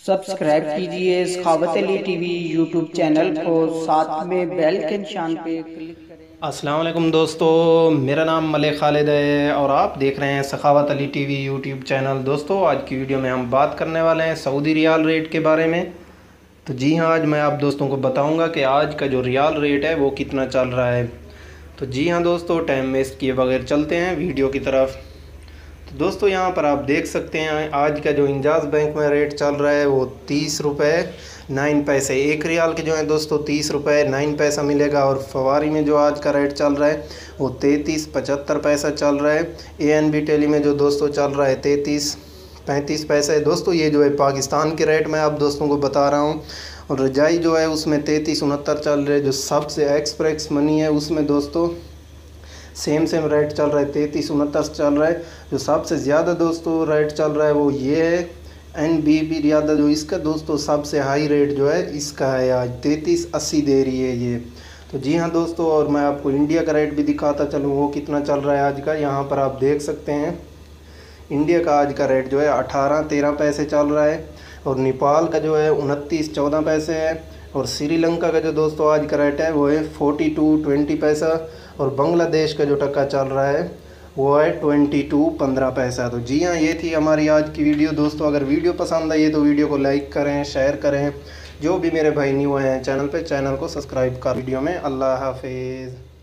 Subscribe कीजिए सखावत Ali TV YouTube channel को, साथ में बेल के निशान पे क्लिक करें। अस्सलाम वालेकुम दोस्तों, मेरा नाम मलिक खालिद है और आप देख रहे हैं सखावत अली टीवी यूट्यूब चैनल। दोस्तों, आज की वीडियो में हम बात करने वाले हैं सऊदी रियाल रेट के बारे में। तो जी हाँ, आज मैं आप दोस्तों को बताऊंगा कि आज का जो रियाल रेट है वो कितना चल रहा है। तो जी हाँ दोस्तों, टाइम वेस्ट किए बगैर चलते हैं वीडियो की तरफ। तो दोस्तों, यहाँ पर आप देख सकते हैं आज का जो इंजाज़ बैंक में रेट चल रहा है वो 30 रुपये 9 पैसे। एक रियाल के जो है दोस्तों 30 रुपये 9 पैसा मिलेगा। और फवारी में जो आज का रेट चल रहा है वो 33 75 पैसा चल रहा है। ANB टेली में जो दोस्तों चल रहा है 33 35 पैसे। दोस्तों, ये जो है पाकिस्तान के रेट में आप दोस्तों को बता रहा हूँ। और रजाई जो है उसमें 33 69 चल रहे। जो सबसे एक्सप्रेस मनी है उसमें दोस्तों सेम रेट चल रहा है 33 69 चल रहा है। जो सबसे ज़्यादा दोस्तों रेट चल रहा है वो ये है NBB रियादा। जो इसका दोस्तों सबसे हाई रेट जो है इसका है आज 33 80 दे रही है ये। तो जी हाँ दोस्तों, और मैं आपको इंडिया का रेट भी दिखाता चलूँ वो कितना चल रहा है आज का। यहाँ पर आप देख सकते हैं इंडिया का आज का रेट जो है 18 13 पैसे चल रहा है। और नेपाल का जो है 29 14 पैसे है। और श्रीलंका का जो दोस्तों आज का रेट है वो है 42 20 पैसा। और बांग्लादेश का जो टका चल रहा है वो है 22 15 पैसा। तो जी हाँ, ये थी हमारी आज की वीडियो। दोस्तों, अगर वीडियो पसंद आई तो वीडियो को लाइक करें, शेयर करें। जो भी मेरे भाई न्यू हैं चैनल पे, चैनल को सब्सक्राइब कर। वीडियो में अल्लाह हाफिज़।